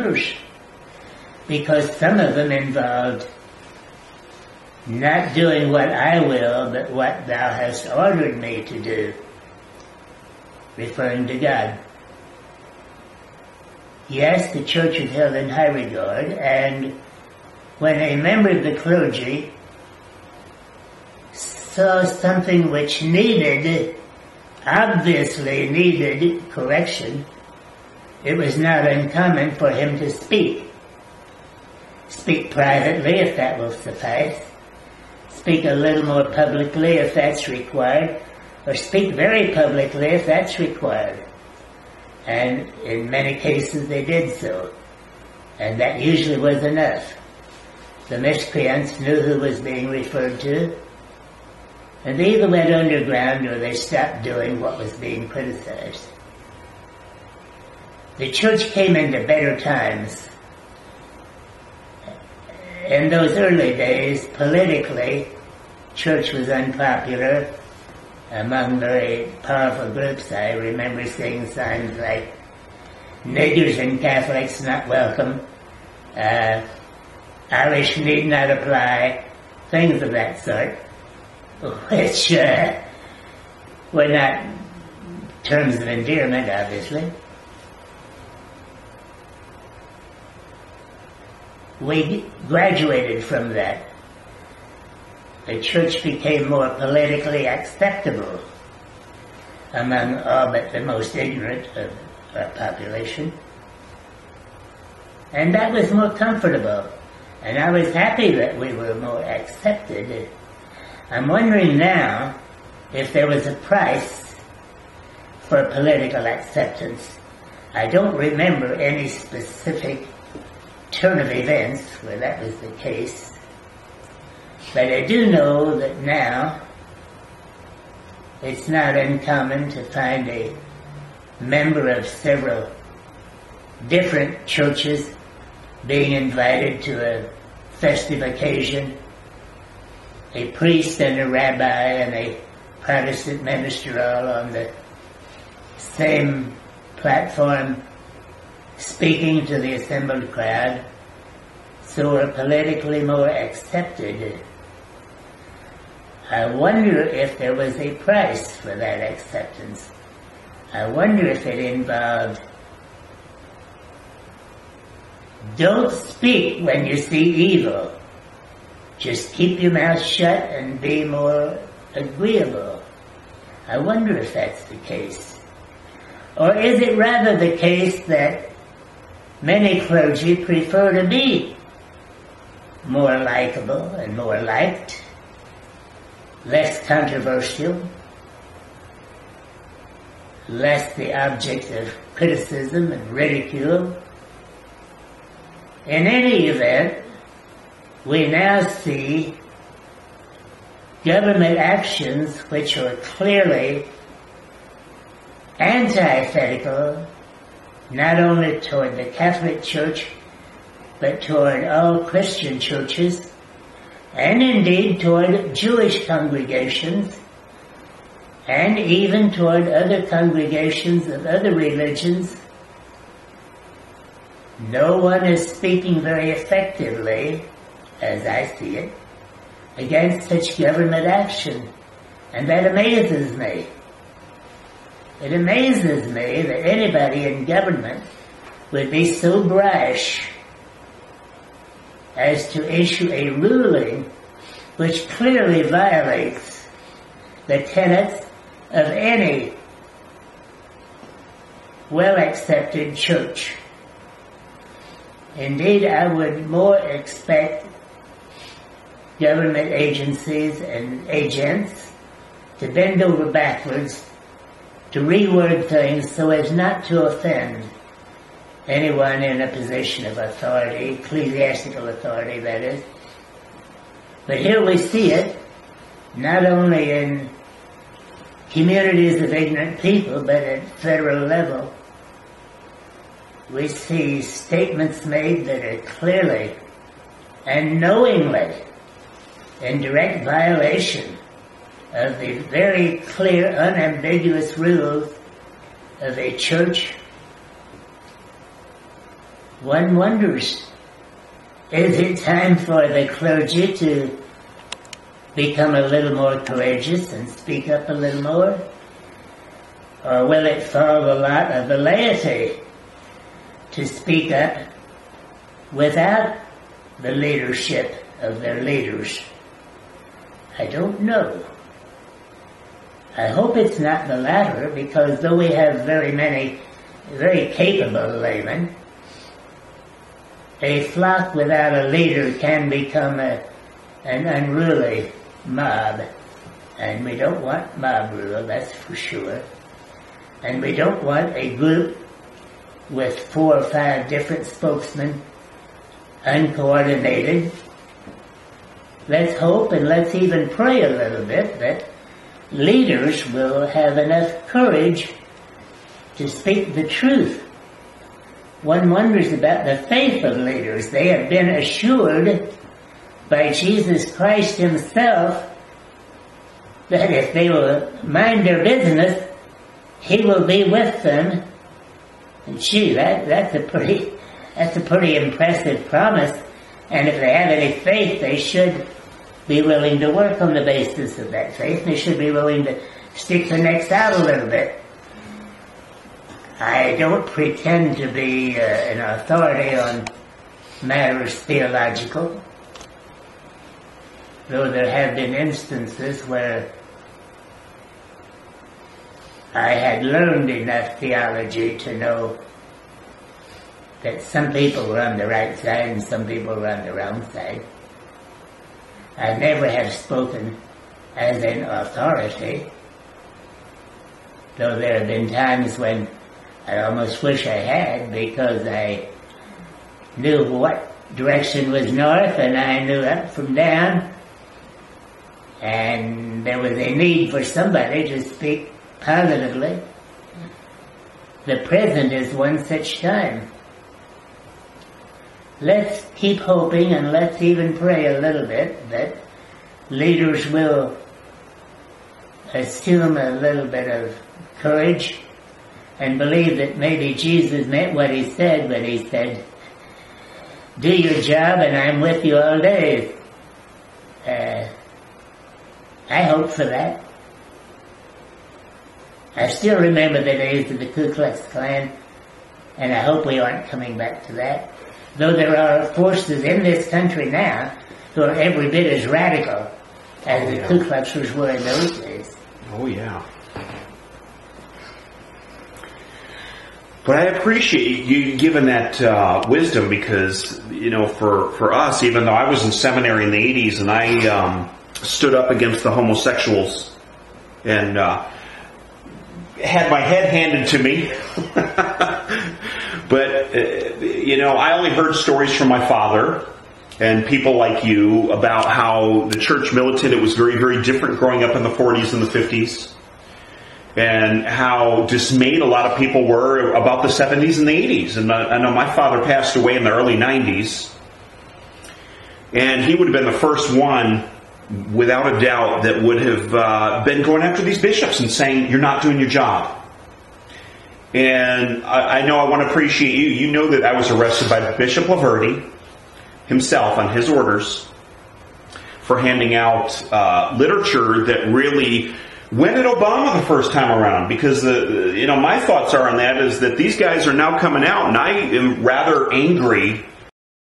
tempers, because some of them involved not doing what I will, but what thou hast ordered me to do, referring to God. Yes, the church was held in high regard, and when a member of the clergy saw something which obviously needed correction, it was not uncommon for him to speak. Speak privately, if that will suffice. Speak a little more publicly, if that's required. Or speak very publicly, if that's required. And in many cases they did so. And that usually was enough. The miscreants knew who was being referred to, and they either went underground or they stopped doing what was being criticized. The church came into better times. In those early days, politically, church was unpopular among very powerful groups. I remember seeing signs like niggers and Catholics not welcome, Irish need not apply, things of that sort, which were not terms of endearment, obviously. We graduated from that. The church became more politically acceptable among all but the most ignorant of our population. And that was more comfortable. And I was happy that we were more accepted. I'm wondering now if there was a price for political acceptance. I don't remember any specific turn of events where that was the case. But I do know that now it's not uncommon to find a member of several different churches being invited to a festive occasion, a priest and a rabbi and a Protestant minister all on the same platform speaking to the assembled crowd, so we're politically more accepted. I wonder if there was a price for that acceptance. I wonder if it involved, don't speak when you see evil. Just keep your mouth shut and be more agreeable. I wonder if that's the case. Or is it rather the case that many clergy prefer to be more likable and more liked, less controversial, less the object of criticism and ridicule? In any event, we now see government actions which are clearly antithetical not only toward the Catholic Church, but toward all Christian churches, and indeed toward Jewish congregations, and even toward other congregations of other religions. No one is speaking very effectively, as I see it, against such government action, and that amazes me. It amazes me that anybody in government would be so brash as to issue a ruling which clearly violates the tenets of any well-accepted church. Indeed, I would more expect government agencies and agents to bend over backwards to reword things so as not to offend anyone in a position of authority, ecclesiastical authority, that is. But here we see it, not only in communities of ignorant people, but at federal level. We see statements made that are clearly and knowingly in direct violation of the very clear, unambiguous rules of a church one wonders, is it time for the clergy to become a little more courageous and speak up a little more? Or will it fall the lot of the laity to speak up without the leadership of their leaders? I don't know. I hope it's not the latter, because though we have very many very capable laymen, a flock without a leader can become an unruly mob. And we don't want mob rule, that's for sure. And we don't want a group with 4 or 5 different spokesmen, uncoordinated. Let's hope and let's even pray a little bit that leaders will have enough courage to speak the truth. One wonders about the faith of leaders. They have been assured by Jesus Christ himself that if they will mind their business, he will be with them. And gee, that's a pretty impressive promise. And if they have any faith, they should be willing to work on the basis of that faith. They should be willing to stick their necks out a little bit. I don't pretend to be an authority on matters theological, though there have been instances where I had learned enough theology to know that some people were on the right side and some people were on the wrong side. I never have spoken as an authority, though there have been times when I almost wish I had, because I knew what direction was north and I knew up from down, and there was a need for somebody to speak positively. The present is one such time. Let's keep hoping and let's even pray a little bit that leaders will assume a little bit of courage and believe that maybe Jesus meant what he said when he said, "Do your job and I'm with you all day." I hope for that. I still remember the days of the Ku Klux Klan, and I hope we aren't coming back to that. Though there are forces in this country now who are every bit as radical as the Ku Kluxers were in those days. Oh, yeah. But I appreciate you giving that wisdom, because, for us, even though I was in seminary in the 80s and I stood up against the homosexuals and had my head handed to me. But, I only heard stories from my father and people like you about how the church militant, it was very, very different growing up in the 40s and the 50s. And how dismayed a lot of people were about the 70s and the 80s. And I know my father passed away in the early 90s. And he would have been the first one, without a doubt, that would have been going after these bishops and saying, "You're not doing your job." And I know I want to appreciate you. You know that I was arrested by Bishop Laverty himself on his orders for handing out literature that really went at Obama the first time around. Because my thoughts are on that is that these guys are now coming out, and I am rather angry